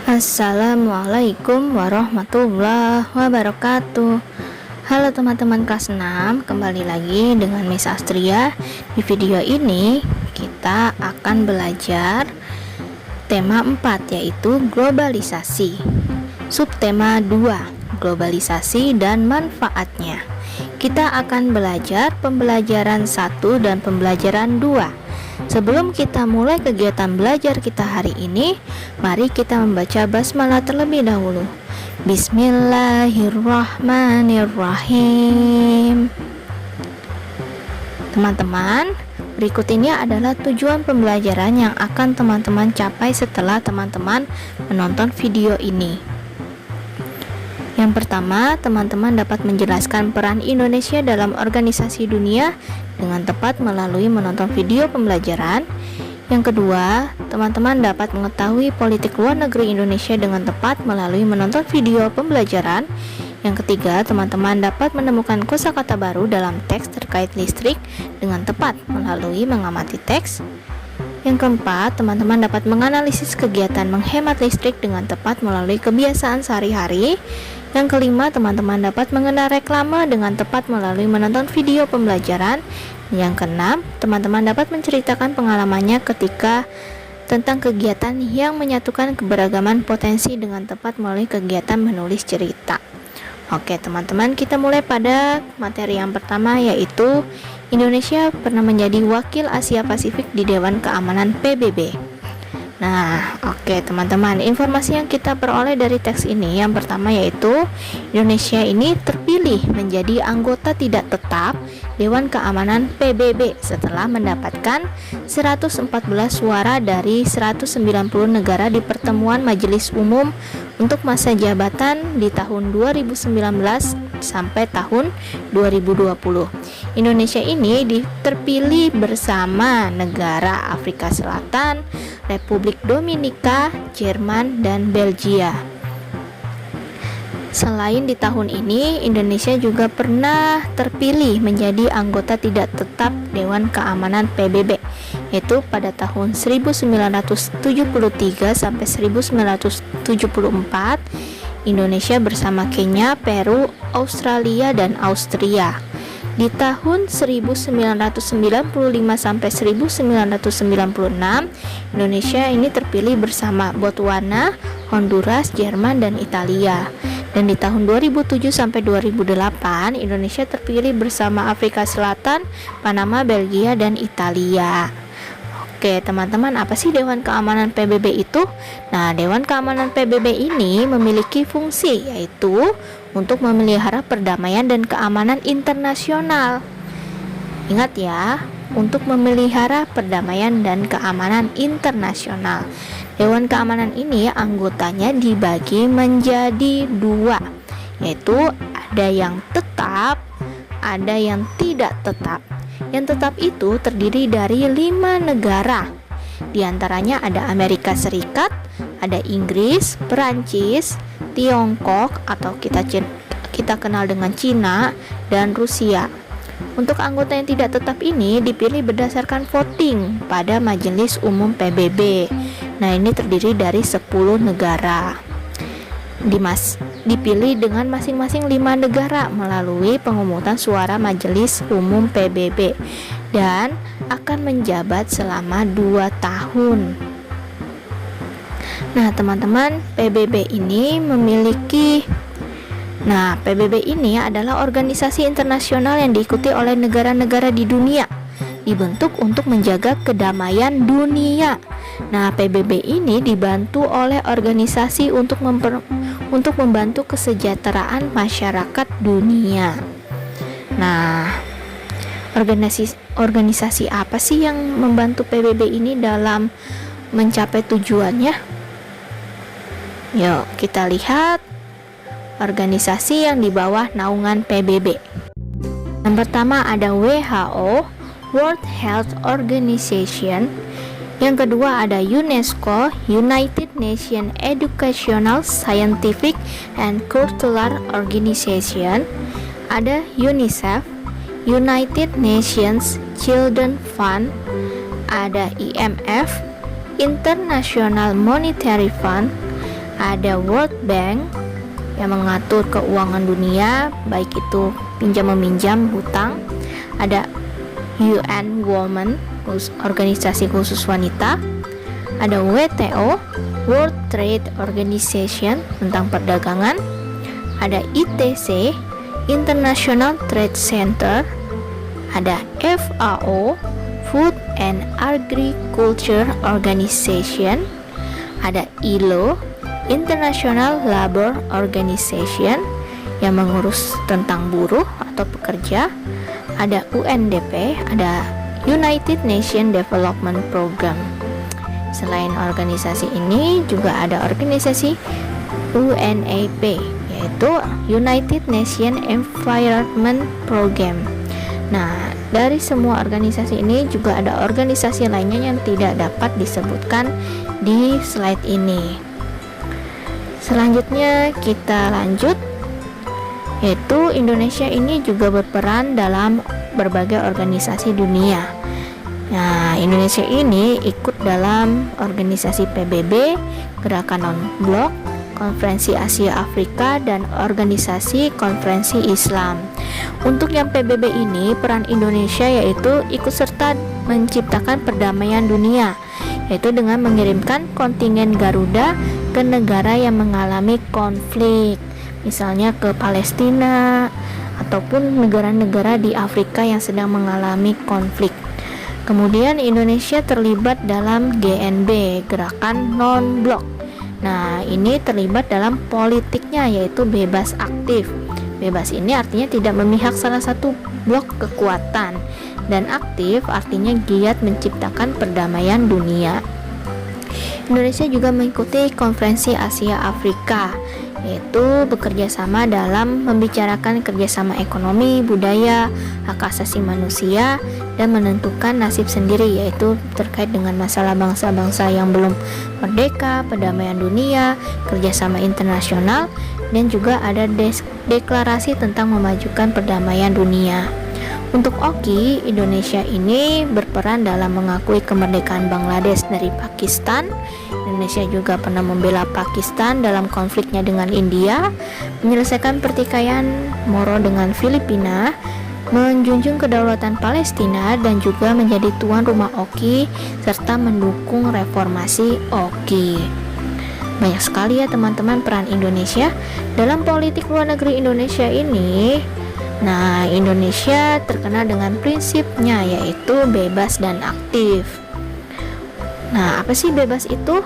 Assalamualaikum warahmatullahi wabarakatuh. Halo teman-teman kelas 6, kembali lagi dengan Miss Astria. Di video ini kita akan belajar tema 4, yaitu globalisasi. Subtema 2, globalisasi dan manfaatnya. Kita akan belajar pembelajaran 1 dan pembelajaran 2. Sebelum kita mulai kegiatan belajar kita hari ini, mari kita membaca basmalah terlebih dahulu. Bismillahirrahmanirrahim. Teman-teman, berikut ini adalah tujuan pembelajaran yang akan teman-teman capai setelah teman-teman menonton video ini. Yang pertama, teman-teman dapat menjelaskan peran Indonesia dalam organisasi dunia dengan tepat melalui menonton video pembelajaran. Yang kedua, teman-teman dapat mengetahui politik luar negeri Indonesia dengan tepat melalui menonton video pembelajaran. Yang ketiga, teman-teman dapat menemukan kosakata baru dalam teks terkait listrik dengan tepat melalui mengamati teks. Yang keempat, teman-teman dapat menganalisis kegiatan menghemat listrik dengan tepat melalui kebiasaan sehari-hari. Yang kelima, teman-teman dapat mengenal reklame dengan tepat melalui menonton video pembelajaran. Yang keenam, teman-teman dapat menceritakan pengalamannya ketika tentang kegiatan yang menyatukan keberagaman potensi dengan tepat melalui kegiatan menulis cerita. Oke teman-teman, kita mulai pada materi yang pertama, yaitu Indonesia pernah menjadi wakil Asia Pasifik di Dewan Keamanan PBB. Nah, oke teman-teman, informasi yang kita peroleh dari teks ini yang pertama yaitu Indonesia ini terpilih menjadi anggota tidak tetap Dewan Keamanan PBB setelah mendapatkan 114 suara dari 190 negara di pertemuan Majelis Umum untuk masa jabatan di tahun 2019 sampai tahun 2020. Indonesia ini terpilih bersama negara Afrika Selatan, Republik Dominika, Jerman, dan Belgia. Selain di tahun ini, Indonesia juga pernah terpilih menjadi anggota tidak tetap Dewan Keamanan PBB, yaitu pada tahun 1973 sampai 1974. Indonesia bersama Kenya, Peru, Australia, dan Austria. Di tahun 1995 sampai 1996, Indonesia ini terpilih bersama Botswana, Honduras, Jerman, dan Italia. Dan di tahun 2007 sampai 2008, Indonesia terpilih bersama Afrika Selatan, Panama, Belgia, dan Italia. Oke teman-teman, apa sih Dewan Keamanan PBB itu? Nah, Dewan Keamanan PBB ini memiliki fungsi, yaitu untuk memelihara perdamaian dan keamanan internasional. Ingat ya, untuk memelihara perdamaian dan keamanan internasional. Dewan Keamanan ini anggotanya dibagi menjadi dua, yaitu ada yang tetap, ada yang tidak tetap. Yang tetap itu terdiri dari 5 negara. Di antaranya ada Amerika Serikat, ada Inggris, Perancis, Tiongkok atau kita kenal dengan Cina, dan Rusia. Untuk anggota yang tidak tetap ini dipilih berdasarkan voting pada Majelis Umum PBB. Nah, ini terdiri dari 10 negara. Dipilih dengan masing-masing 5 negara melalui pemungutan suara Majelis Umum PBB dan akan menjabat selama 2 tahun. Nah, teman-teman, PBB ini PBB ini adalah organisasi internasional yang diikuti oleh negara-negara di dunia, dibentuk untuk menjaga kedamaian dunia. Nah, PBB ini dibantu oleh organisasi untuk membantu kesejahteraan masyarakat dunia. Nah, organisasi apa sih yang membantu PBB ini dalam mencapai tujuannya? Yuk, kita lihat organisasi yang di bawah naungan PBB. Yang pertama ada WHO, World Health Organization. Yang kedua ada UNESCO, United Nations Educational, Scientific, and Cultural Organization. Ada UNICEF, United Nations Children Fund. Ada IMF, International Monetary Fund. ada World Bank yang mengatur keuangan dunia, baik itu pinjam-meminjam, hutang. Ada UN Women, organisasi khusus wanita. Ada WTO, World Trade Organization, tentang perdagangan. Ada ITC, International Trade Center. Ada FAO, Food and Agriculture Organization. Ada ILO, International Labour Organization, yang mengurus tentang buruh atau pekerja. Ada UNDP, ada United Nations Development Program. Selain organisasi ini juga ada organisasi UNEP, yaitu United Nations Environment Program. Nah, dari semua organisasi ini juga ada organisasi lainnya yang tidak dapat disebutkan di slide ini. Selanjutnya kita lanjut, yaitu Indonesia ini juga berperan dalam berbagai organisasi dunia. Nah, Indonesia ini ikut dalam organisasi PBB, Gerakan Non-Blok, Konferensi Asia Afrika, dan Organisasi Konferensi Islam. Untuk yang PBB ini, peran Indonesia yaitu ikut serta menciptakan perdamaian dunia, yaitu dengan mengirimkan kontingen Garuda ke negara yang mengalami konflik, misalnya ke Palestina ataupun negara-negara di Afrika yang sedang mengalami konflik. Kemudian Indonesia terlibat dalam GNB, Gerakan Non-Blok. Nah, ini terlibat dalam politiknya, yaitu bebas aktif. Bebas ini artinya tidak memihak salah satu blok kekuatan, dan aktif artinya giat menciptakan perdamaian dunia. Indonesia juga mengikuti Konferensi Asia Afrika, yaitu bekerja sama dalam membicarakan kerjasama ekonomi, budaya, hak asasi manusia, dan menentukan nasib sendiri, yaitu terkait dengan masalah bangsa-bangsa yang belum merdeka, perdamaian dunia, kerjasama internasional, dan juga ada deklarasi tentang memajukan perdamaian dunia. Untuk OKI, Indonesia ini berperan dalam mengakui kemerdekaan Bangladesh dari Pakistan. Indonesia juga pernah membela Pakistan dalam konfliknya dengan India, menyelesaikan pertikaian Moro dengan Filipina, menjunjung kedaulatan Palestina, dan juga menjadi tuan rumah OKI serta mendukung reformasi OKI. Banyak sekali ya teman-teman peran Indonesia dalam politik luar negeri Indonesia ini. Nah, Indonesia terkenal dengan prinsipnya, yaitu bebas dan aktif. Nah, apa sih bebas itu?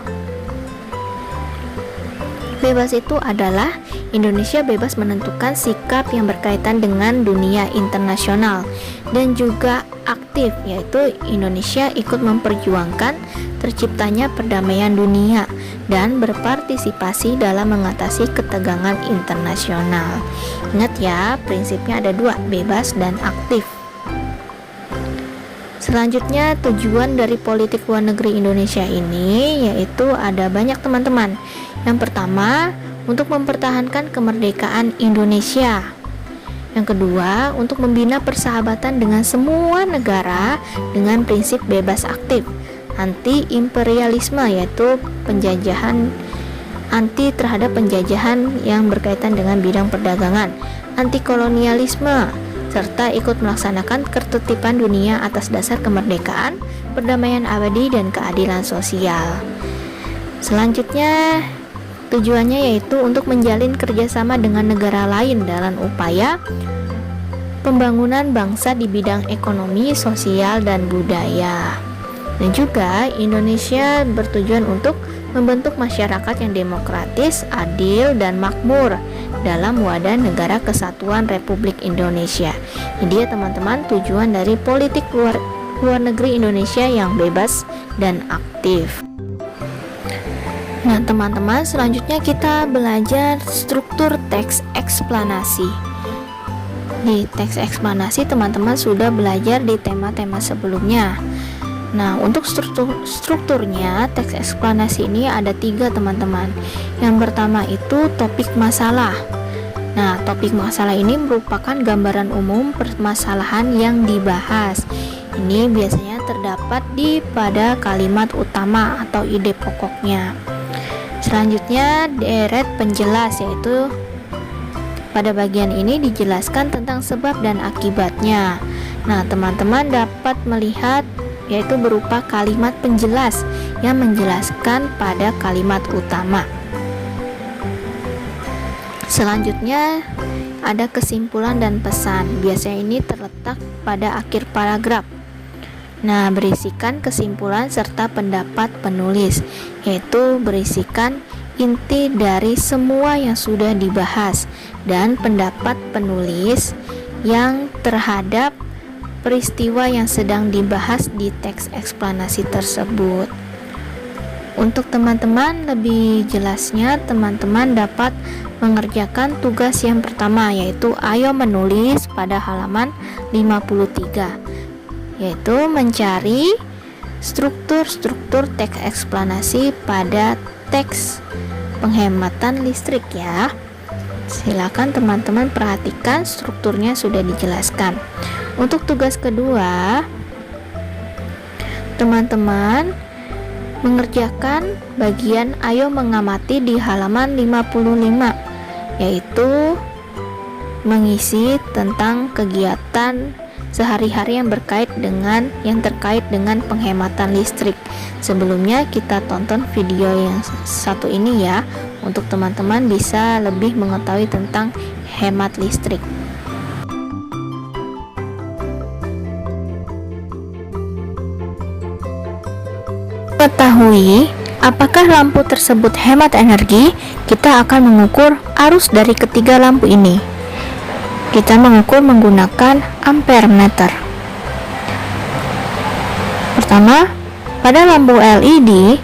Bebas itu adalah Indonesia bebas menentukan sikap yang berkaitan dengan dunia internasional, dan juga aktif, yaitu Indonesia ikut memperjuangkan terciptanya perdamaian dunia dan berpartisipasi dalam mengatasi ketegangan internasional. Ingat ya, prinsipnya ada dua, bebas dan aktif. Selanjutnya, tujuan dari politik luar negeri Indonesia ini yaitu ada banyak teman-teman. Yang pertama, untuk mempertahankan kemerdekaan Indonesia. Yang kedua, untuk membina persahabatan dengan semua negara dengan prinsip bebas aktif. Anti imperialisme, yaitu penjajahan, anti terhadap penjajahan yang berkaitan dengan bidang perdagangan. Anti kolonialisme, serta ikut melaksanakan ketertiban dunia atas dasar kemerdekaan, perdamaian abadi, dan keadilan sosial. Selanjutnya, tujuannya yaitu untuk menjalin kerjasama dengan negara lain dalam upaya pembangunan bangsa di bidang ekonomi, sosial, dan budaya. Dan juga Indonesia bertujuan untuk membentuk masyarakat yang demokratis, adil, dan makmur dalam wadah negara kesatuan Republik Indonesia. Jadi ya teman-teman, tujuan dari politik luar negeri Indonesia yang bebas dan aktif. Nah teman-teman, selanjutnya kita belajar struktur teks eksplanasi. Di teks eksplanasi teman-teman sudah belajar di tema-tema sebelumnya. Nah, untuk strukturnya teks eksplanasi ini ada 3 teman-teman. Yang pertama itu topik masalah. Nah, topik masalah ini merupakan gambaran umum permasalahan yang dibahas. Ini biasanya terdapat pada kalimat utama atau ide pokoknya. Selanjutnya deret penjelas, yaitu pada bagian ini dijelaskan tentang sebab dan akibatnya. Nah, teman-teman dapat melihat yaitu berupa kalimat penjelas yang menjelaskan pada kalimat utama. Selanjutnya ada kesimpulan dan pesan. Biasanya ini terletak pada akhir paragraf. Nah, berisikan kesimpulan serta pendapat penulis, yaitu berisikan inti dari semua yang sudah dibahas dan pendapat penulis yang terhadap peristiwa yang sedang dibahas di teks eksplanasi tersebut. Untuk teman-teman lebih jelasnya, teman-teman dapat mengerjakan tugas yang pertama, yaitu ayo menulis pada halaman 53, yaitu mencari struktur-struktur teks eksplanasi pada teks penghematan listrik ya. Silakan teman-teman perhatikan strukturnya sudah dijelaskan. Untuk tugas kedua, teman-teman mengerjakan bagian ayo mengamati di halaman 55, yaitu mengisi tentang kegiatan sehari-hari yang terkait dengan penghematan listrik. Sebelumnya kita tonton video yang satu ini ya, untuk teman-teman bisa lebih mengetahui tentang hemat listrik. Mengetahui apakah lampu tersebut hemat energi, kita akan mengukur arus dari ketiga lampu ini. Kita mengukur menggunakan ampere meter. Pertama, pada lampu LED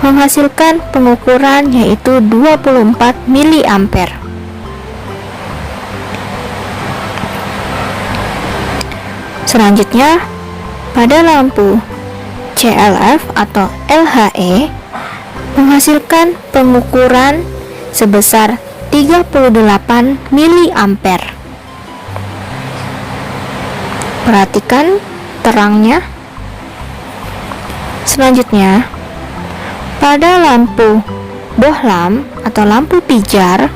menghasilkan pengukuran yaitu 24 mA. Selanjutnya, pada lampu CLF atau LHE menghasilkan pengukuran sebesar 38 mA. Perhatikan terangnya. Selanjutnya, pada lampu bohlam atau lampu pijar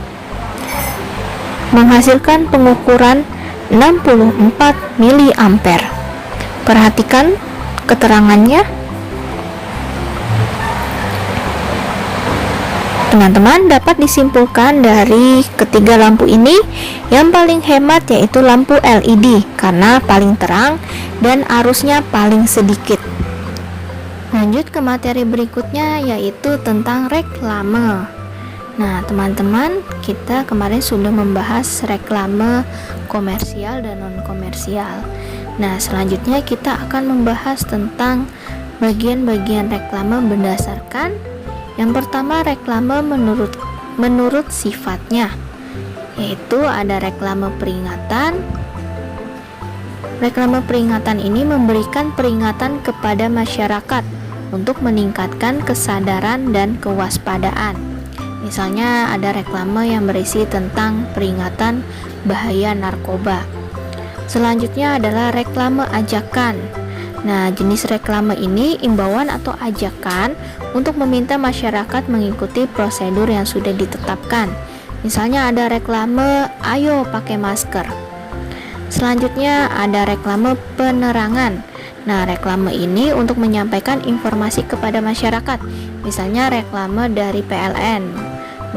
menghasilkan pengukuran 64 mA. Perhatikan keterangannya. Teman-teman dapat disimpulkan dari ketiga lampu ini yang paling hemat yaitu lampu LED karena paling terang dan arusnya paling sedikit. Lanjut ke materi berikutnya yaitu tentang reklame. Nah, teman-teman, kita kemarin sudah membahas reklame komersial dan non-komersial. Nah, selanjutnya kita akan membahas tentang bagian-bagian reklame berdasarkan yang pertama reklame menurut sifatnya, yaitu ada reklame peringatan. Reklame peringatan ini memberikan peringatan kepada masyarakat untuk meningkatkan kesadaran dan kewaspadaan. Misalnya ada reklame yang berisi tentang peringatan bahaya narkoba. Selanjutnya adalah reklame ajakan. Nah, jenis reklame ini imbauan atau ajakan untuk meminta masyarakat mengikuti prosedur yang sudah ditetapkan. Misalnya ada reklame ayo pakai masker. Selanjutnya ada reklame penerangan. Nah, reklame ini untuk menyampaikan informasi kepada masyarakat. Misalnya reklame dari PLN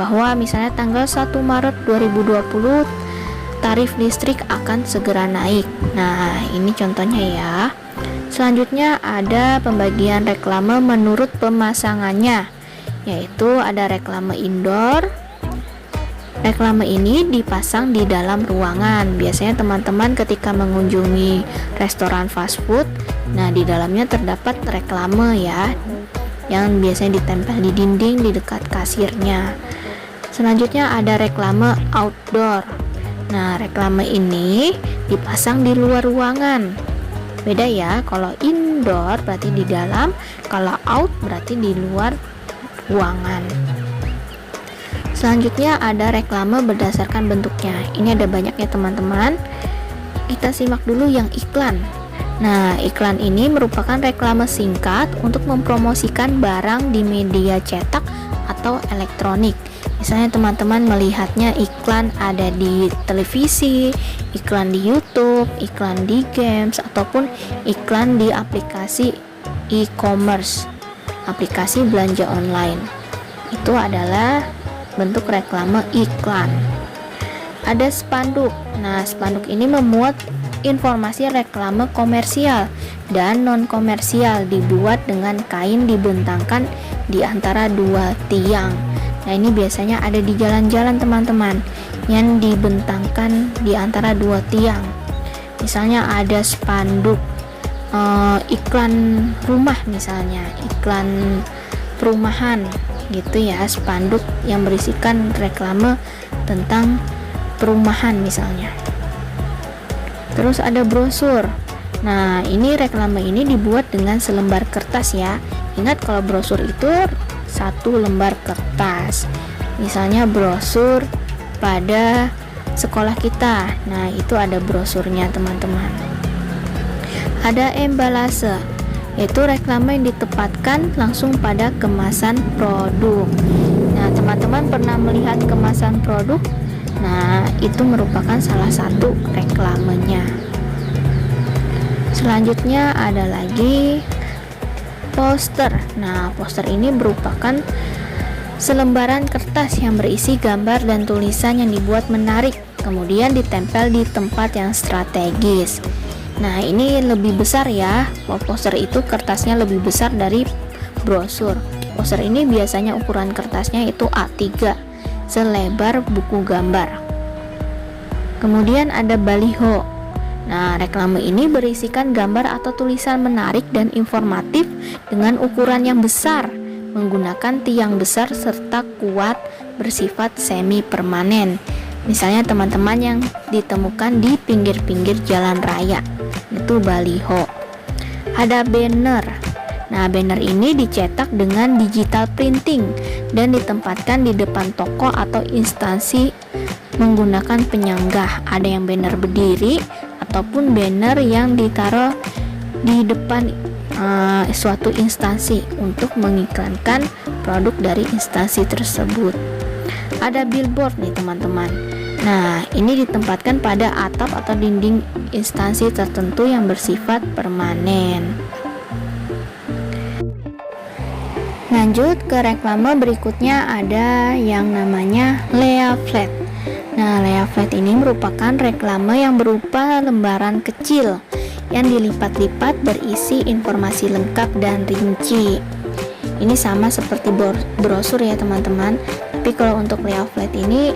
bahwa misalnya tanggal 1 Maret 2020 tarif listrik akan segera naik. Nah, ini contohnya ya. Selanjutnya ada pembagian reklame menurut pemasangannya, yaitu ada reklame indoor. Reklame ini dipasang di dalam ruangan. Biasanya teman-teman ketika mengunjungi restoran fast food, nah di dalamnya terdapat reklame ya, yang biasanya ditempel di dinding di dekat kasirnya. Selanjutnya ada reklame outdoor. Nah, reklame ini dipasang di luar ruangan. Beda ya, kalau indoor berarti di dalam, kalau out berarti di luar ruangan. Selanjutnya ada reklame berdasarkan bentuknya. Ini ada banyak ya teman-teman. Kita simak dulu yang iklan. Nah, iklan ini merupakan reklame singkat untuk mempromosikan barang di media cetak atau elektronik. Misalnya teman-teman melihatnya iklan ada di televisi, iklan di YouTube, iklan di games, ataupun iklan di aplikasi e-commerce, aplikasi belanja online. Itu adalah bentuk reklame iklan. Ada spanduk. Nah, spanduk ini memuat informasi reklame komersial dan non komersial, dibuat dengan kain dibentangkan di antara dua tiang. Nah, ini biasanya ada di jalan-jalan teman-teman, yang dibentangkan di antara dua tiang. Misalnya ada spanduk iklan rumah, misalnya iklan perumahan gitu ya, spanduk yang berisikan reklame tentang perumahan misalnya. Terus ada brosur. Nah, ini reklame ini dibuat dengan selembar kertas ya. Ingat kalau brosur itu satu lembar kertas. Misalnya brosur pada sekolah kita. Nah, itu ada brosurnya teman-teman. Ada embalase, yaitu reklame yang ditempatkan langsung pada kemasan produk. Nah, teman-teman pernah melihat kemasan produk? Nah, itu merupakan salah satu reklamenya. Selanjutnya ada lagi poster. Nah, poster ini merupakan selembaran kertas yang berisi gambar dan tulisan yang dibuat menarik, kemudian ditempel di tempat yang strategis. Nah, ini lebih besar ya. Poster itu kertasnya lebih besar dari brosur. Poster ini biasanya ukuran kertasnya itu A3, selebar buku gambar. Kemudian ada baliho. Nah, reklame ini berisikan gambar atau tulisan menarik dan informatif dengan ukuran yang besar, menggunakan tiang besar serta kuat, bersifat semi permanen. Misalnya teman-teman yang ditemukan di pinggir-pinggir jalan raya, itu baliho. Ada banner. Nah, banner ini dicetak dengan digital printing dan ditempatkan di depan toko atau instansi menggunakan penyanggah. Ada yang banner berdiri ataupun banner yang ditaruh di depan suatu instansi untuk mengiklankan produk dari instansi tersebut. Ada billboard nih teman-teman. Nah, ini ditempatkan pada atap atau dinding instansi tertentu yang bersifat permanen. Lanjut ke reklame berikutnya, ada yang namanya leaflet. Nah, leaflet ini merupakan reklame yang berupa lembaran kecil yang dilipat-lipat berisi informasi lengkap dan rinci. Ini sama seperti brosur ya teman-teman, tapi kalau untuk leaflet ini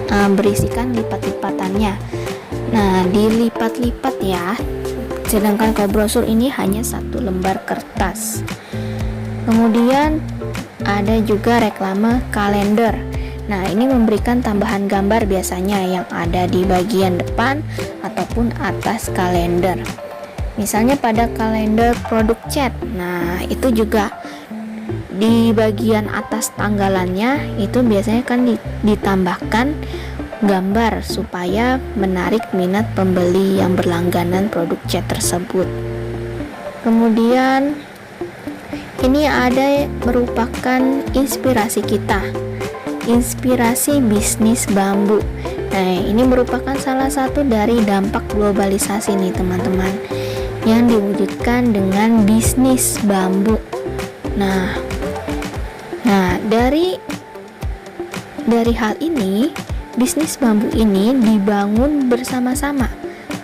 berisikan lipat-lipatannya. Nah, dilipat-lipat ya. Sedangkan kalau brosur ini hanya satu lembar kertas. Kemudian ada juga reklame kalender. Nah, ini memberikan tambahan gambar biasanya yang ada di bagian depan ataupun atas kalender. Misalnya pada kalender produk cat. Nah, itu juga di bagian atas tanggalannya itu biasanya kan ditambahkan gambar supaya menarik minat pembeli yang berlangganan produk cat tersebut. Kemudian ini ada merupakan inspirasi kita, inspirasi bisnis bambu. Nah, ini merupakan salah satu dari dampak globalisasi nih teman-teman, yang diwujudkan dengan bisnis bambu. Nah, dari hal ini, bisnis bambu ini dibangun bersama-sama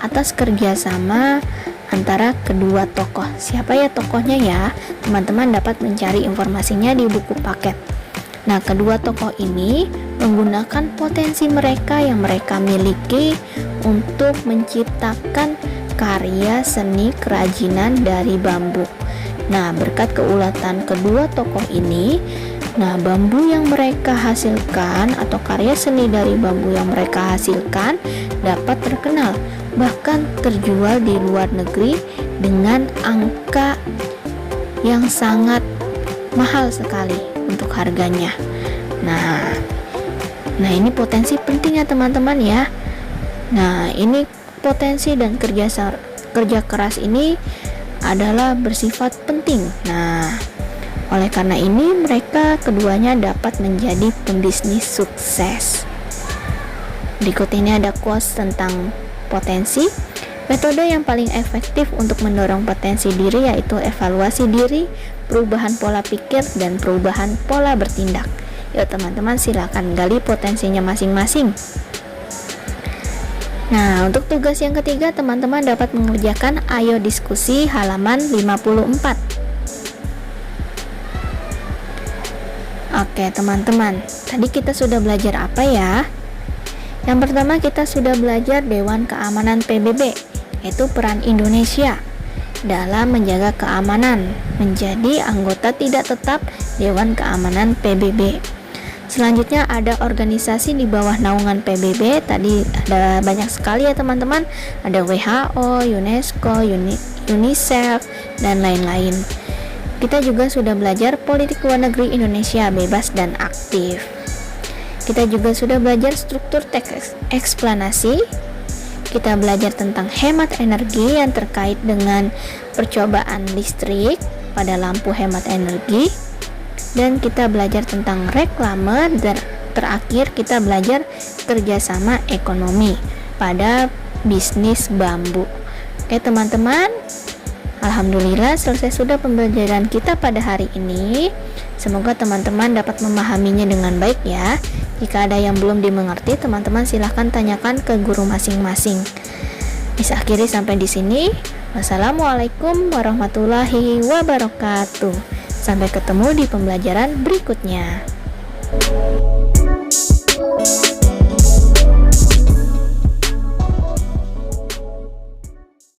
atas kerjasama antara kedua tokoh. Siapa ya tokohnya ya? Teman-teman dapat mencari informasinya di buku paket. Nah, kedua tokoh ini menggunakan potensi mereka yang mereka miliki untuk menciptakan karya seni kerajinan dari bambu. Nah, berkat keulatan kedua tokoh ini, bambu yang mereka hasilkan atau karya seni dari bambu yang mereka hasilkan dapat terkenal, bahkan terjual di luar negeri dengan angka yang sangat mahal sekali untuk harganya. Nah, ini potensi penting ya teman-teman ya. Nah, ini potensi dan kerja keras ini adalah bersifat penting. Nah, Oleh karena ini, mereka keduanya dapat menjadi pembisnis sukses. Berikut ini ada quotes tentang potensi. Metode yang paling efektif untuk mendorong potensi diri yaitu evaluasi diri, perubahan pola pikir, dan perubahan pola bertindak. Yuk teman-teman, silakan gali potensinya masing-masing. Nah, untuk tugas yang ketiga, teman-teman dapat mengerjakan ayo diskusi halaman 54. Oke, teman-teman. Tadi kita sudah belajar apa ya? Yang pertama, kita sudah belajar Dewan Keamanan PBB, yaitu peran Indonesia dalam menjaga keamanan menjadi anggota tidak tetap Dewan Keamanan PBB. Selanjutnya ada organisasi di bawah naungan PBB. Tadi ada banyak sekali ya teman-teman. Ada WHO, UNESCO, UNICEF, dan lain-lain. Kita juga sudah belajar politik luar negeri Indonesia bebas dan aktif. Kita juga sudah belajar struktur teks eksplanasi. Kita belajar tentang hemat energi yang terkait dengan percobaan listrik pada lampu hemat energi. Dan kita belajar tentang reklame, dan terakhir kita belajar kerjasama ekonomi pada bisnis bambu. Oke teman-teman, alhamdulillah selesai sudah pembelajaran kita pada hari ini. Semoga teman-teman dapat memahaminya dengan baik ya. Jika ada yang belum dimengerti, teman-teman silahkan tanyakan ke guru masing-masing. Bisa akhiri sampai di sini. Wassalamualaikum warahmatullahi wabarakatuh. Sampai ketemu di pembelajaran berikutnya.